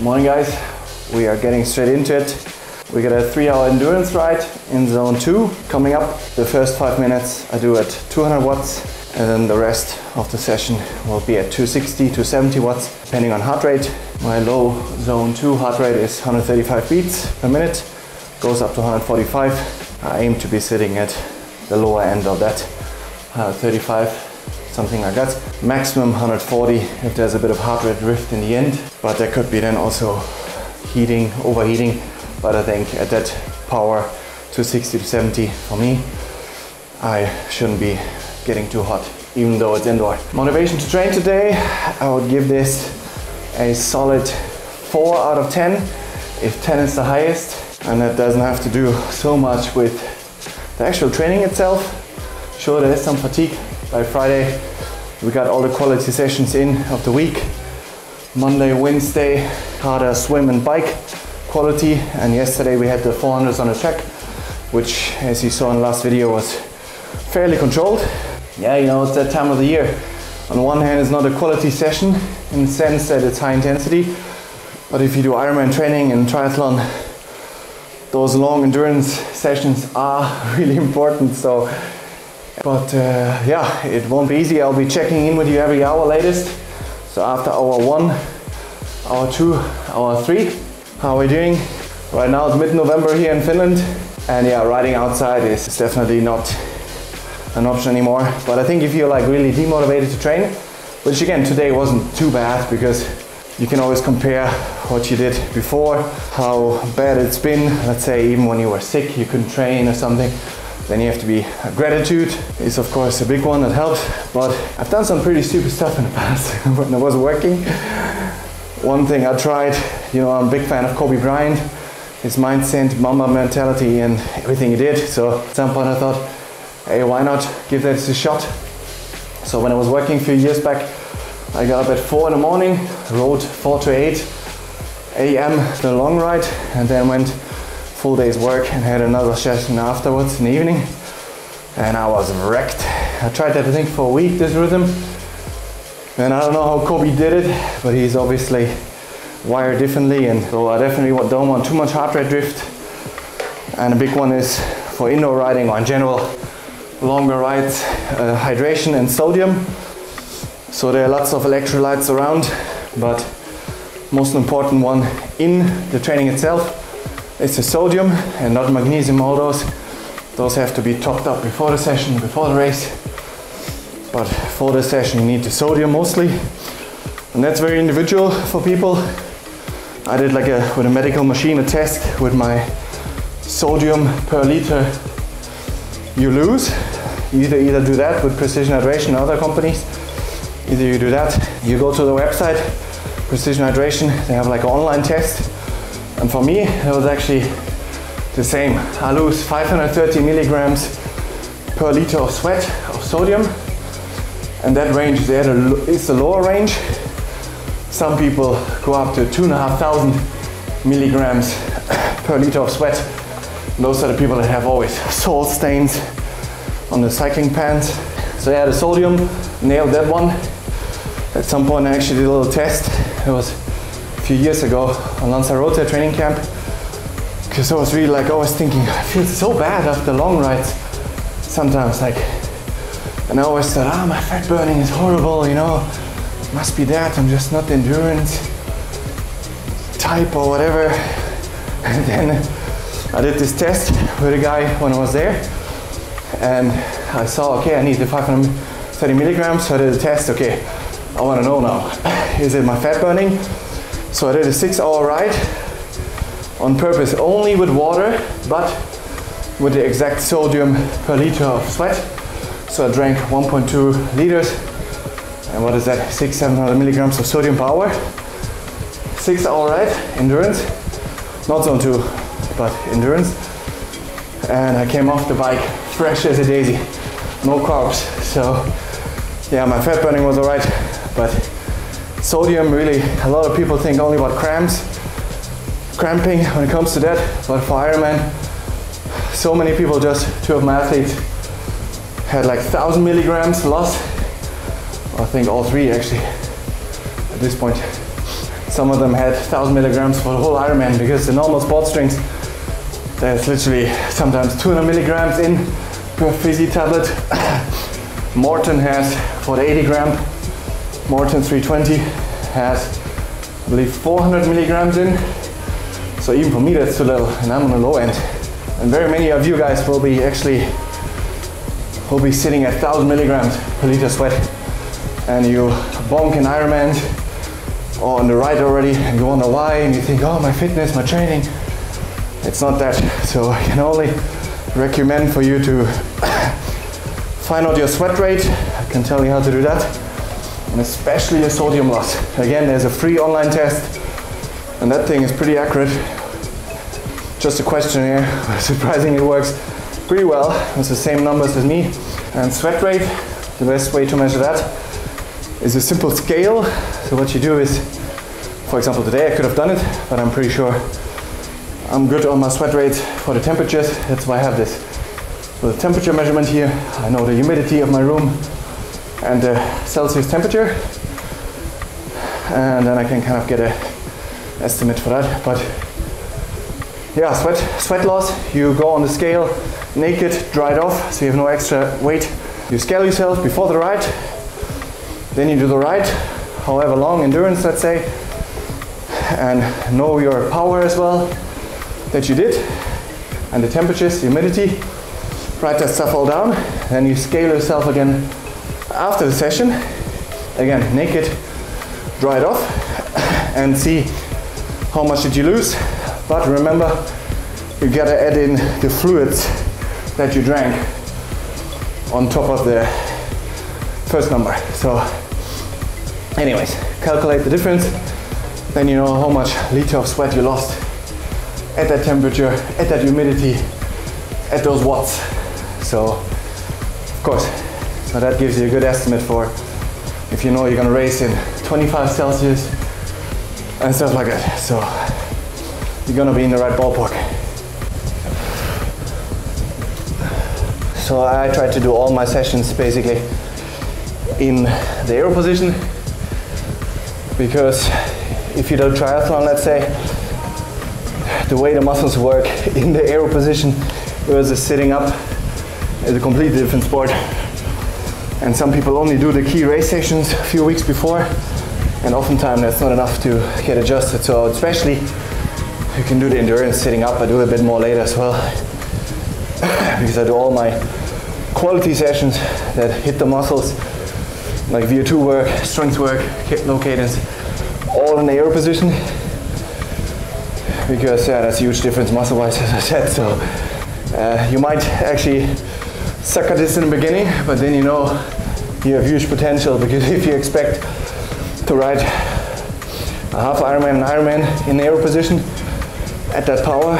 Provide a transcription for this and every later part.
Good morning guys, we are getting straight into it. We got a 3-hour endurance ride in zone 2 coming up. The first 5 minutes I do at 200 watts and then the rest of the session will be at 260 to 70 watts depending on heart rate. My low zone 2 heart rate is 135 beats per minute, goes up to 145. I aim to be sitting at the lower end of that, 135. Something like that. Maximum 140 if there's a bit of heart rate drift in the end, but there could be then also overheating. But I think at that power, 260 to 70 for me, I shouldn't be getting too hot, even though it's indoor. Motivation to train today, I would give this a solid 4 out of 10, if 10 is the highest. And that doesn't have to do so much with the actual training itself. Sure, there is some fatigue. By Friday, we got all the quality sessions in of the week. Monday, Wednesday, harder swim and bike quality. And yesterday we had the 400s on the track, which, as you saw in the last video, was fairly controlled. Yeah, you know, it's that time of the year. On one hand, it's not a quality session in the sense that it's high intensity. But if you do Ironman training and triathlon, those long endurance sessions are really important. But yeah, it won't be easy. I'll be checking in with you every hour latest. So after hour 1, hour 2, hour 3, how are we doing? Right now it's mid-November here in Finland. And yeah, riding outside is definitely not an option anymore. But I think if you're like really demotivated to train, which again today wasn't too bad because you can always compare what you did before, how bad it's been. Let's say even when you were sick, you couldn't train or something. Then you have to be, gratitude is of course a big one that helps, but I've done some pretty stupid stuff in the past when it wasn't working. One thing I tried, you know, I'm a big fan of Kobe Bryant, his mindset, Mamba mentality and everything he did. So at some point I thought, hey, why not give that a shot? So when I was working a few years back, I got up at 4 in the morning, rode 4 to 8 a.m. the long ride, and then went full day's work and had another session afterwards in the evening, and I was wrecked. I tried that I think for a week, this rhythm, and I don't know how Kobe did it, but he's obviously wired differently, and so I definitely don't want too much heart rate drift. And a big one is for indoor riding or in general longer rides, hydration and sodium. So there are lots of electrolytes around, but most important one in the training itself, it's the sodium and not magnesium. All those have to be topped up before the session, before the race. But for the session you need the sodium mostly, and that's very individual for people. I did like with a medical machine a test with my sodium per liter you lose. You either do that with Precision Hydration and other companies. Either you do that, you go to the website Precision Hydration, they have like an online test. And for me, it was actually the same. I lose 530 milligrams per liter of sweat of sodium. And that range there is the lower range. Some people go up to 2,500 milligrams per liter of sweat. And those are the people that have always salt stains on the cycling pants. So yeah, the sodium, nailed that one. At some point I actually did a little test. It was a few years ago on Lanzarote training camp, because I was really like always thinking, I feel so bad after long rides sometimes, like, and I always thought, my fat burning is horrible, you know, must be that, I'm just not the endurance type or whatever. And then I did this test with a guy when I was there, and I saw, okay, I need the 530 milligrams, so I did a test. Okay, I want to know now, is it my fat burning? So I did a 6-hour ride on purpose, only with water, but with the exact sodium per liter of sweat. So I drank 1.2 liters, and what is that, 600-700 milligrams of sodium per hour. 6-hour ride, endurance, not zone 2, but endurance. And I came off the bike fresh as a daisy, no carbs. So yeah, my fat burning was alright, but sodium really, a lot of people think only about cramping when it comes to that, but for Ironman, so many people, just 2 of my athletes had like 1,000 milligrams loss. I think all 3 actually at this point. Some of them had 1,000 milligrams for the whole Ironman, because the normal sports drinks, there's literally sometimes 200 milligrams in per fizzy tablet. Morton has, for the 80 gram, Morton 320 has, I believe, 400 milligrams in. So even for me that's too little, and I'm on the low end. And very many of you guys will be sitting at 1,000 milligrams per liter sweat, and you bonk an Ironman or on the right already, and you wonder why, and you think, oh, my fitness, my training. It's not that. So I can only recommend for you to find out your sweat rate. I can tell you how to do that, and especially your sodium loss. Again, there's a free online test, and that thing is pretty accurate. Just a questionnaire, surprisingly it works pretty well. It's the same numbers as me. And sweat rate, the best way to measure that is a simple scale. So what you do is, for example, today I could have done it, but I'm pretty sure I'm good on my sweat rate for the temperatures. That's why I have this. So the temperature measurement here, I know the humidity of my room and the Celsius temperature, and then I can kind of get an estimate for that. But yeah, sweat loss, you go on the scale naked, dried off, so you have no extra weight. You scale yourself before the ride, then you do the ride, however long, endurance let's say, and know your power as well that you did, and the temperatures, the humidity. Write that stuff all down, then you scale yourself again after the session, again naked, dried off, and see how much did you lose. But remember, you gotta add in the fluids that you drank on top of the first number. So anyways, calculate the difference, then you know how much liter of sweat you lost at that temperature, at that humidity, at those watts. So of course, so that gives you a good estimate for if you know you're gonna race in 25 Celsius and stuff like that. So you're gonna be in the right ballpark. So I try to do all my sessions basically in the aero position, because if you do triathlon, let's say, the way the muscles work in the aero position versus sitting up is a completely different sport. And some people only do the key race sessions a few weeks before, and oftentimes that's not enough to get adjusted. So especially you can do the endurance sitting up. I do a bit more later as well, because I do all my quality sessions that hit the muscles, like VO2 work, strength work, low cadence, all in the aero position, because yeah, that's a huge difference muscle-wise, as I said. So you might actually suck at this in the beginning, but then you know you have huge potential, because if you expect to ride a half Ironman, an Ironman in the aero position at that power,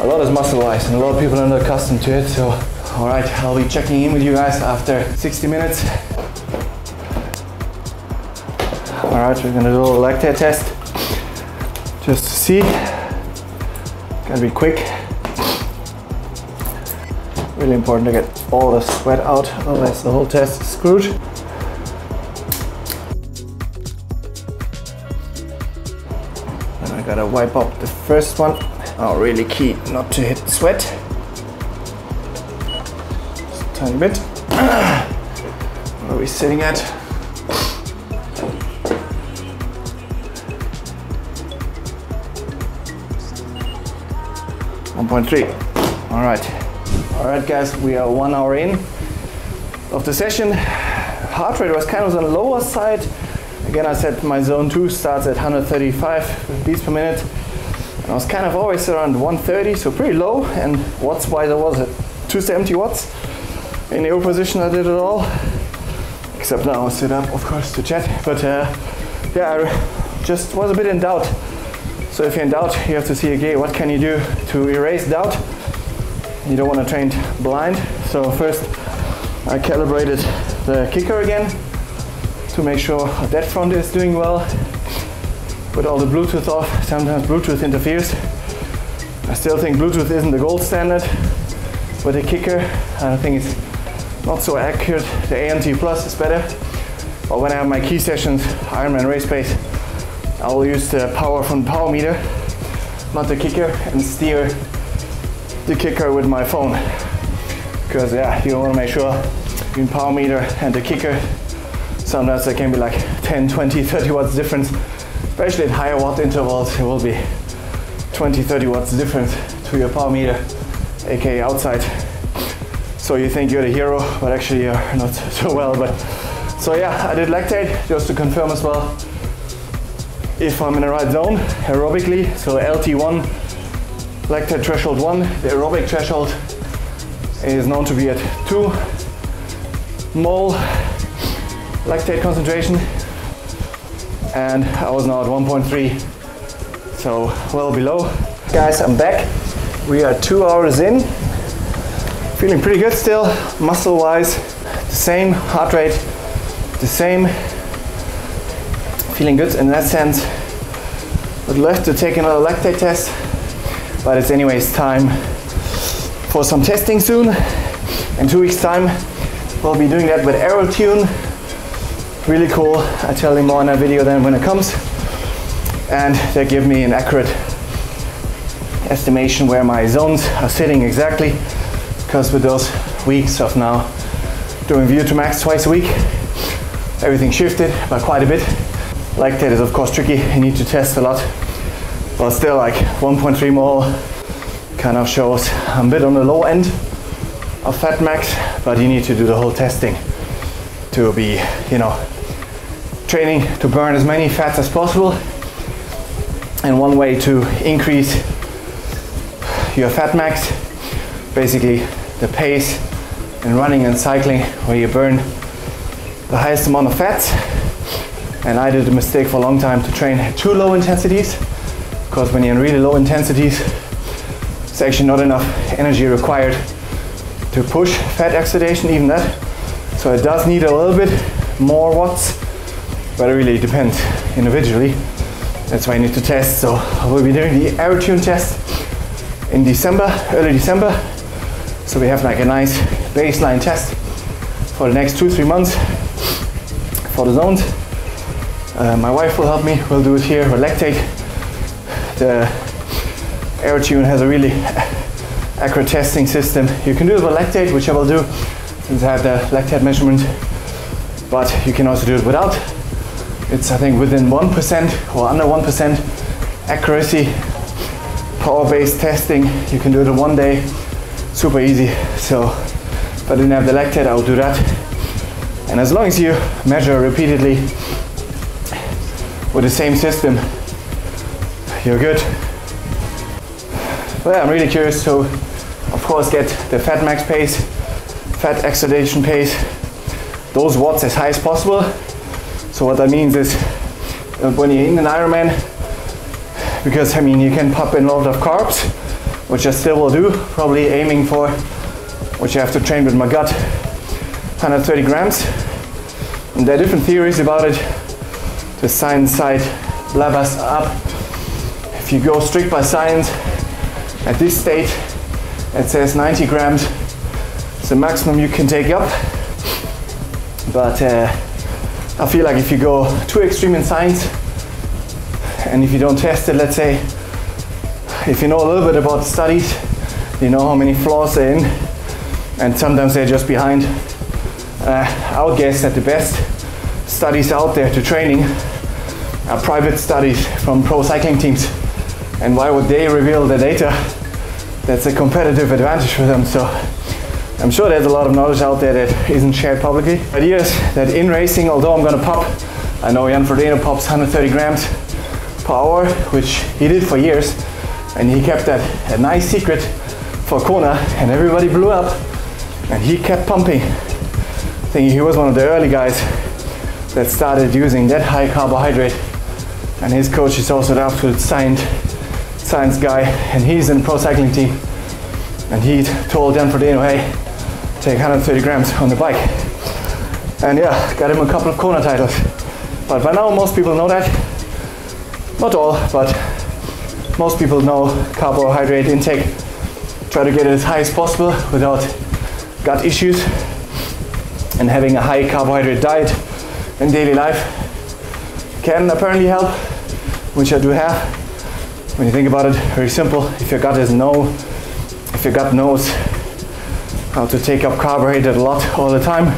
a lot is muscle-wise, and a lot of people are not accustomed to it. So all right, I'll be checking in with you guys after 60 minutes. All right, we're gonna do a little lactate test just to see. Gotta be quick. Really important to get all the sweat out, otherwise the whole test is screwed. And I gotta wipe up the first one. Oh, really key not to hit sweat. Just a tiny bit. What are we sitting at? 1.3. All right. All right, guys, we are 1 hour in of the session. Heart rate was kind of on the lower side. Again, I said my zone 2 starts at 135 beats per minute. And I was kind of always around 130, so pretty low. And watts-wise, I was at 270 watts. In the aero position, I did it all. Except now I sit up, of course, to chat. But yeah, I just was a bit in doubt. So if you're in doubt, you have to see, okay, what can you do to erase doubt? You don't want to train blind. So first I calibrated the kicker again to make sure that front is doing well. Put all the Bluetooth off. Sometimes Bluetooth interferes. I still think Bluetooth isn't the gold standard with the kicker. I think it's not so accurate. The AMT Plus is better. But when I have my key sessions, Ironman race pace, I will use the power from the power meter, not the kicker, and steer the kicker with my phone. Because yeah, you want to make sure between power meter and the kicker, sometimes there can be like 10, 20, 30 watts difference. Especially at higher watt intervals, it will be 20, 30 watts difference to your power meter, aka outside. So you think you're the hero, but actually you're not so well. But so yeah, I did lactate just to confirm as well if I'm in the right zone aerobically. So LT1, lactate threshold 1, the aerobic threshold is known to be at 2 mole lactate concentration, and I was now at 1.3, so well below. Guys, I'm back. We are 2 hours in. Feeling pretty good still, muscle wise, the same heart rate, the same. Feeling good in that sense. Would love to take another lactate test, but it's anyways time for some testing soon. In 2 weeks time, we'll be doing that with AeroTune. Really cool. I tell you more in that video then when it comes. And they give me an accurate estimation where my zones are sitting exactly. Because with those weeks of now doing VO2 max twice a week, everything shifted by quite a bit. Lactate is of course tricky, you need to test a lot, but still like 1.3 mole kind of shows I'm a bit on the low end of fat max, but you need to do the whole testing to be, you know, training to burn as many fats as possible. And one way to increase your fat max, basically the pace in running and cycling where you burn the highest amount of fats. And I did the mistake for a long time to train at too low intensities, because when you're in really low intensities, it's actually not enough energy required to push fat oxidation, even that. So it does need a little bit more watts, but it really depends individually. That's why I need to test. So I will be doing the AeroTune test in December, early December. So we have like a nice baseline test for the next 2-3 months for the zones. My wife will help me, we'll do it here with lactate. The AeroTune has a really accurate testing system. You can do it with lactate, which I will do since I have the lactate measurement, but you can also do it without. It's I think within 1% or under 1% accuracy, power-based testing. You can do it in 1 day, super easy. So if I didn't have the lactate, I would do that. And as long as you measure repeatedly with the same system, you're good. But yeah, I'm really curious to, of course, get the fat max pace, fat oxidation pace, those watts as high as possible. So what that means is when you're in an Ironman, because I mean you can pop in a lot of carbs, which I still will do, probably aiming for, which I have to train with my gut, 130 grams. And there are different theories about it. The science side blabbers up. If you go strict by science, at this state, it says 90 grams is the maximum you can take up. But I feel like if you go too extreme in science, and if you don't test it, let's say, if you know a little bit about studies, you know how many flaws they're in, and sometimes they're just behind. I would guess that the best studies out there to training are private studies from pro cycling teams. And why would they reveal the data? That's a competitive advantage for them. So I'm sure there's a lot of knowledge out there that isn't shared publicly. The idea is that in racing, although I'm gonna pop, I know Jan Frodeno pops 130 grams per hour, which he did for years, and he kept that a nice secret for Kona, and everybody blew up, and he kept pumping. I think he was one of the early guys that started using that high carbohydrate, and his coach is also the absolute science guy, and he's in pro cycling team, and he told Jan Frodeno, hey, take 130 grams on the bike. And yeah, got him a couple of Kona titles. But by now most people know that. Not all, but most people know carbohydrate intake. Try to get it as high as possible without gut issues, and having a high carbohydrate diet in daily life can apparently help. which I do have. When you think about it, very simple. If your gut knows how to take up carbohydrate a lot all the time,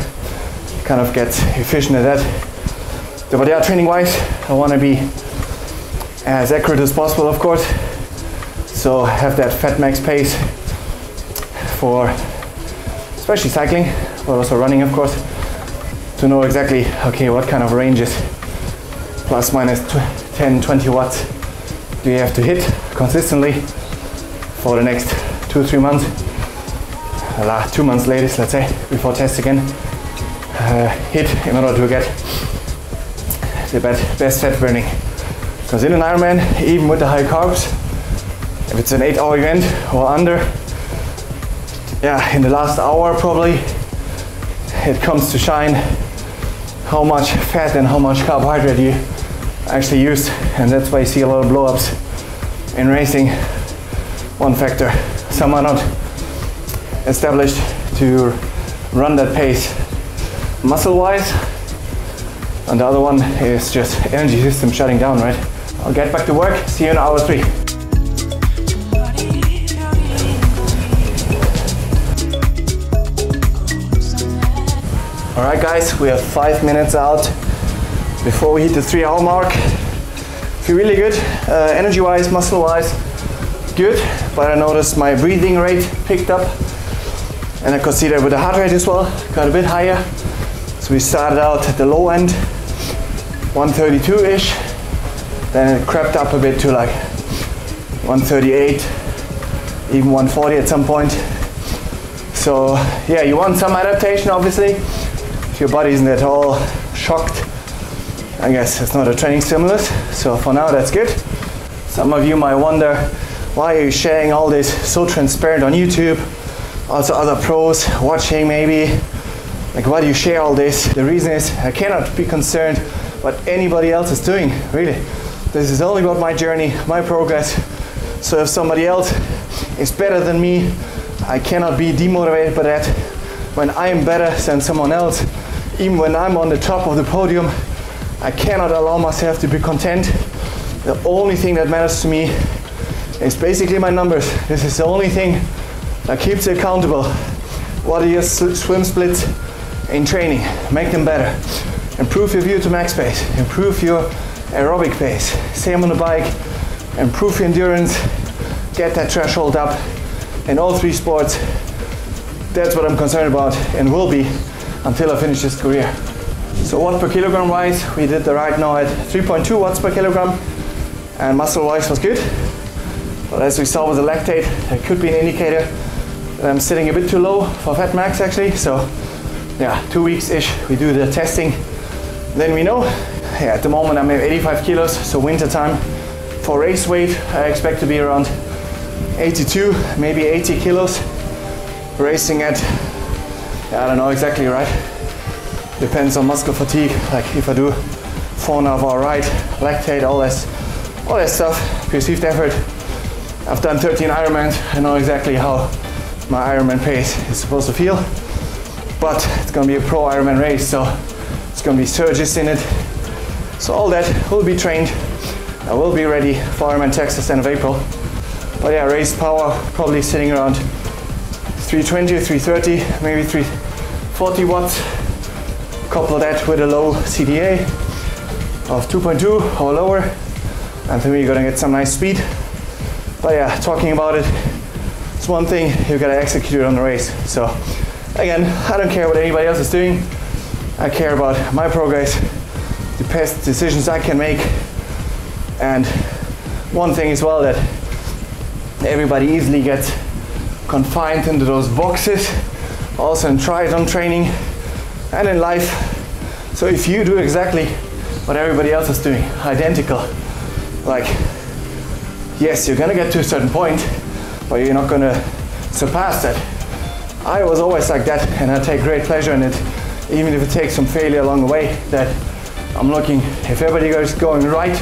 kind of gets efficient at that. But yeah, training wise, I want to be as accurate as possible, of course. So have that fat max pace for especially cycling, but also running, of course, to know exactly, okay, what kind of ranges, plus minus 10, 20 watts do you have to hit consistently for the next 2-3 months, 2 months latest, let's say, before test again, hit in order to get the best fat burning. Because in an Ironman, even with the high carbs, if it's an 8-hour event or under, yeah, in the last hour probably, it comes to shine how much fat and how much carbohydrate you actually use, and that's why you see a lot of blow-ups in racing. One factor, some are not established to run that pace muscle-wise, and the other one is just energy system shutting down, right? I'll get back to work, see you in hour 3. Alright guys, we have 5 minutes out before we hit the 3-hour mark. Feel really good, energy-wise, muscle-wise, good, but I noticed my breathing rate picked up, and I could see that with the heart rate as well, got a bit higher. So we started out at the low end, 132-ish, then it crept up a bit to like 138, even 140 at some point. So yeah, you want some adaptation obviously. If your body isn't at all shocked, I guess it's not a training stimulus, so for now that's good. Some of you might wonder, why are you sharing all this so transparent on YouTube? Also other pros watching maybe, like why do you share all this? The reason is I cannot be concerned what anybody else is doing, really. This is only about my journey, my progress. So if somebody else is better than me, I cannot be demotivated by that. When I am better than someone else, even when I'm on the top of the podium, I cannot allow myself to be content. The only thing that matters to me is basically my numbers. This is the only thing that keeps you accountable. What are your swim splits in training? Make them better. Improve your VO2 max pace. Improve your aerobic pace. Same on the bike. Improve your endurance. Get that threshold up. In all 3 sports, that's what I'm concerned about and will be until I finish this career. So watt per kilogram wise, we did the right now at 3.2 watts per kilogram, and muscle wise was good. But as we saw with the lactate, that could be an indicator that I'm sitting a bit too low for fat max actually. So yeah, 2 weeks-ish, we do the testing. Then we know, yeah, at the moment I'm at 85 kilos, so winter time. For race weight, I expect to be around 82, maybe 80 kilos. Racing at, I don't know exactly, right? Depends on muscle fatigue, like if I do 4.5 hour ride, lactate, all that stuff, perceived effort. I've done 13 Ironmans, I know exactly how my Ironman pace is supposed to feel. But it's gonna be a pro Ironman race, so it's gonna be surges in it. So all that will be trained. I will be ready for Ironman Texas end of April. But yeah, race power probably sitting around 320 or 330, maybe 340 watts. Couple that with a low CDA of 2.2 or lower, and then we're gonna get some nice speed. But yeah, talking about it, it's one thing, you gotta execute it on the race. So again, I don't care what anybody else is doing. I care about my progress, the best decisions I can make. And one thing as well, that everybody easily gets confined into those boxes, also in triathlon training and in life. So if you do exactly what everybody else is doing, identical, like, yes, you're gonna get to a certain point, but you're not gonna surpass that. I was always like that, and I take great pleasure in it, even if it takes some failure along the way, that I'm looking, if everybody is going right,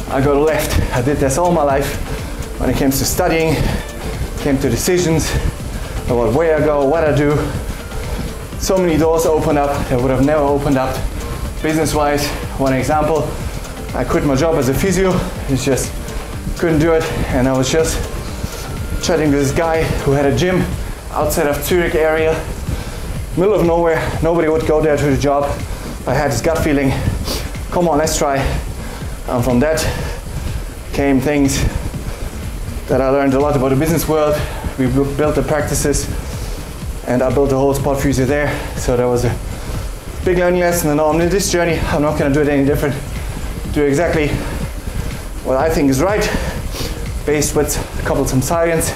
I go left. I did this all my life. When it comes to studying, came to decisions about where I go, what I do. So many doors opened up that would have never opened up business-wise. One example, I quit my job as a physio. It's just couldn't do it, and I was just chatting to this guy who had a gym outside of Zurich area, middle of nowhere. Nobody would go there to the job. I had this gut feeling, come on, let's try. And from that came things that I learned a lot about the business world. We built the practices, and I built a whole sport physio there. So that was a big learning lesson, and on this journey I'm not going to do it any different. Do exactly what I think is right, based with some science.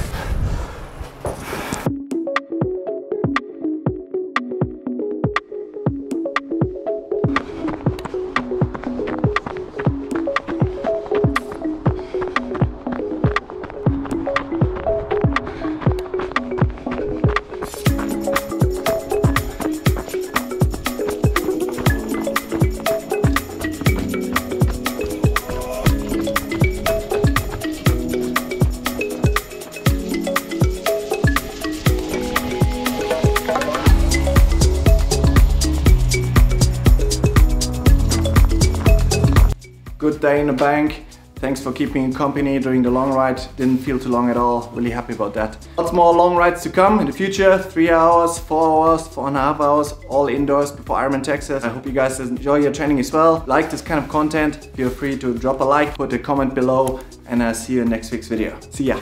Good day in the bank. Thanks for keeping me company during the long ride. Didn't feel too long at all. Really happy about that. Lots more long rides to come in the future. 3 hours, 4 hours, 4.5 hours, all indoors before Ironman Texas. I hope you guys enjoy your training as well. Like this kind of content, feel free to drop a like, put a comment below, and I'll see you in next week's video. See ya.